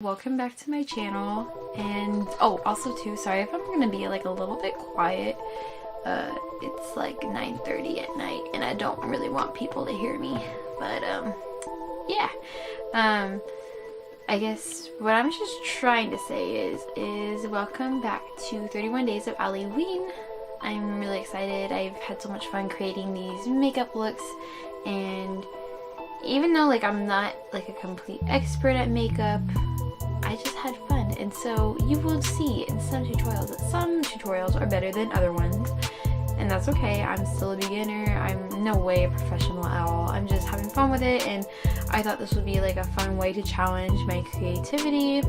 Welcome back to my channel, and also too, sorry if I'm gonna be like a little bit quiet. It's like 9:30 at night and I don't really want people to hear me, but yeah. I guess what I'm just trying to say is welcome back to 31 days of Allieween. I'm really excited. I've had so much fun creating these makeup looks, and even though like I'm not like a complete expert at makeup, I just had fun, and so you will see in some tutorials that some tutorials are better than other ones, and that's okay. I'm still a beginner. I'm no way a professional at all. I'm just having fun with it, and I thought this would be like a fun way to challenge my creativity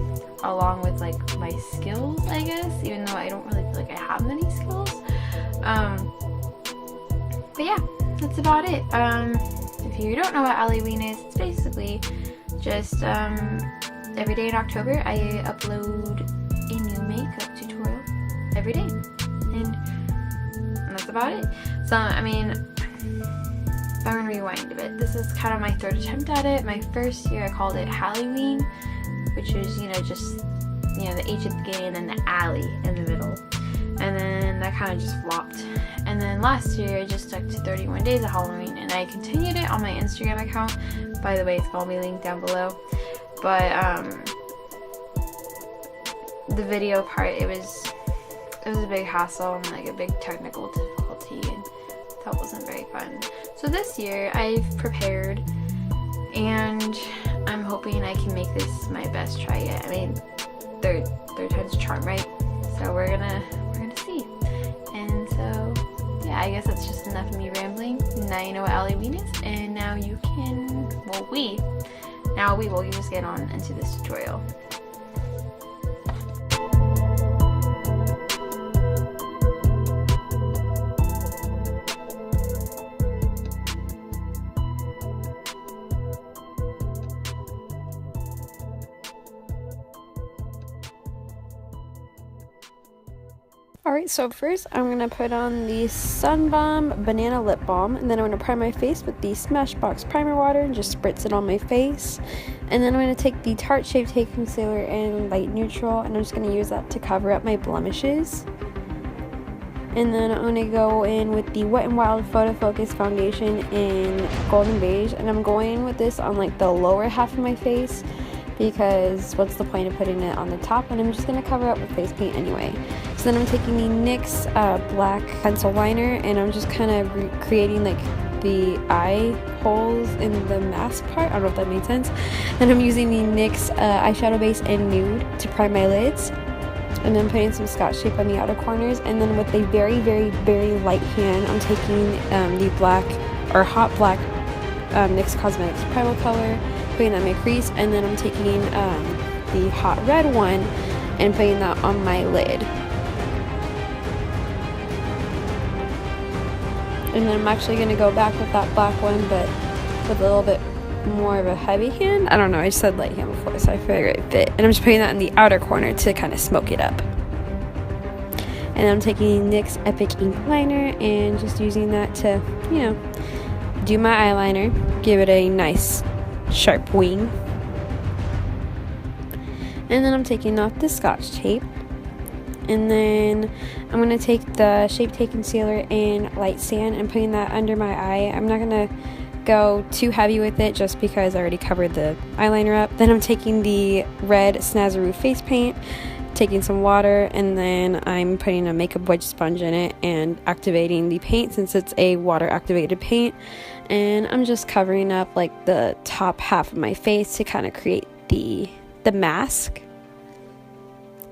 along with like my skills, I guess, even though I don't really feel like I have many skills. But yeah, that's about it. If you don't know what Allieween is, it's basically just every day in October I upload a new makeup tutorial every day, and that's about it. So I mean, I'm gonna rewind a bit. This is kind of my third attempt at it. My first year I called it Allieween, which is just the H at the beginning and then the alley in the middle, and then that kind of just flopped. And then last year I just stuck to 31 days of Halloween, and I continued it on my Instagram account. By the way, it's gonna be linked down below. But the video part, it was a big hassle and like a big technical difficulty, and that wasn't very fun. So this year I've prepared, and I'm hoping I can make this my best try yet. I mean, third time's a charm, right? So we're gonna see. And so yeah, I guess that's just enough of me rambling. Now you know what Allieween is, and now you can, well, we will just get on into this tutorial. Alright, so first I'm going to put on the Sun Bomb Banana Lip Balm, and then I'm going to prime my face with the Smashbox Primer Water and just spritz it on my face. And then I'm going to take the Tarte Shape Tape Concealer in Light Neutral, and I'm just going to use that to cover up my blemishes. And then I'm going to go in with the Wet n Wild Photo Focus Foundation in Golden Beige, and I'm going with this on like the lower half of my face, because what's the point of putting it on the top when I'm just going to cover up with face paint anyway. So then I'm taking the NYX black pencil liner, and I'm just kind of creating like the eye holes in the mask part. I don't know if that made sense. Then I'm using the NYX eyeshadow base in Nude to prime my lids, and then putting some Scotch tape on the outer corners, and then with a very, very, very light hand I'm taking the black or hot black NYX Cosmetics Primal Color, putting that in my crease, and then I'm taking the hot red one and putting that on my lid. And then I'm actually going to go back with that black one, but with a little bit more of a heavy hand. I don't know, I just said light hand before, so I figured it fit. And I'm just putting that in the outer corner to kind of smoke it up. And I'm taking NYX Epic Ink Liner and just using that to, do my eyeliner, give it a nice sharp wing. And then I'm taking off the Scotch tape, and then I'm going to take the Shape Tape Concealer in Light Sand and putting that under my eye. I'm not going to go too heavy with it just because I already covered the eyeliner up. Then I'm taking the red Snazaroo face paint, taking some water, and then I'm putting a makeup wedge sponge in it and activating the paint since it's a water activated paint. And I'm just covering up like the top half of my face to kind of create the mask.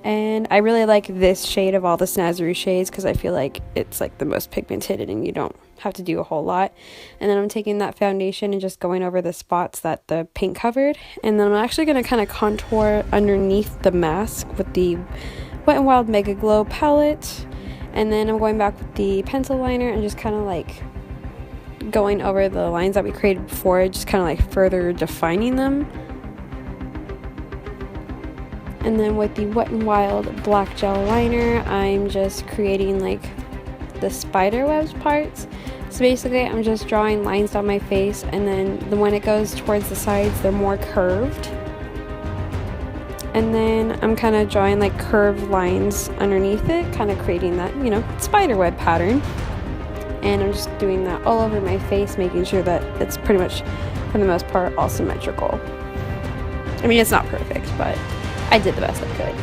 And I really like this shade of all the Snazaroo shades because I feel like it's like the most pigmented and you don't have to do a whole lot. And then I'm taking that foundation and just going over the spots that the paint covered. And then I'm actually going to kind of contour underneath the mask with the Wet n Wild Mega Glow palette. And then I'm going back with the pencil liner and just kind of like going over the lines that we created before, just kind of like further defining them. And then with the Wet n Wild black gel liner, I'm just creating like the spider webs parts. So basically I'm just drawing lines down my face, and then when it goes towards the sides they're more curved. And then I'm kind of drawing like curved lines underneath it, kind of creating that, you know, spider web pattern. And I'm just doing that all over my face, making sure that it's pretty much, for the most part, all symmetrical. I mean, it's not perfect, but I did the best I could.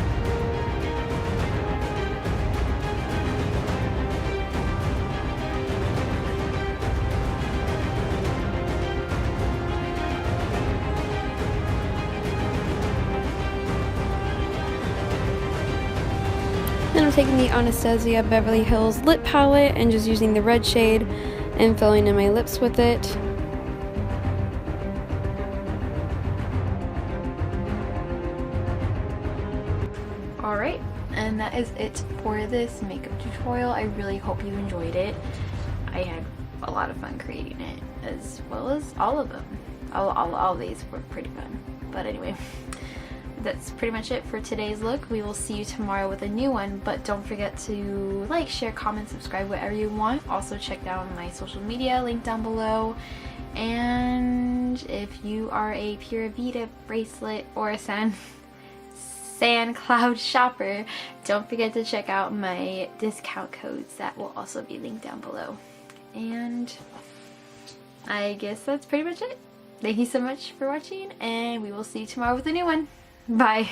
Then I'm taking the Anastasia Beverly Hills lip palette and just using the red shade and filling in my lips with it. Alright, and that is it for this makeup tutorial. I really hope you enjoyed it. I had a lot of fun creating it, as well as all of them. All of these were pretty fun. But anyway, that's pretty much it for today's look. We will see you tomorrow with a new one, but don't forget to like, share, comment, subscribe, whatever you want. Also check down my social media, link down below. And if you are a Pura Vida bracelet or a SandCloud shopper, don't forget to check out my discount codes that will also be linked down below. And I guess that's pretty much it. Thank you so much for watching, and we will see you tomorrow with a new one. Bye.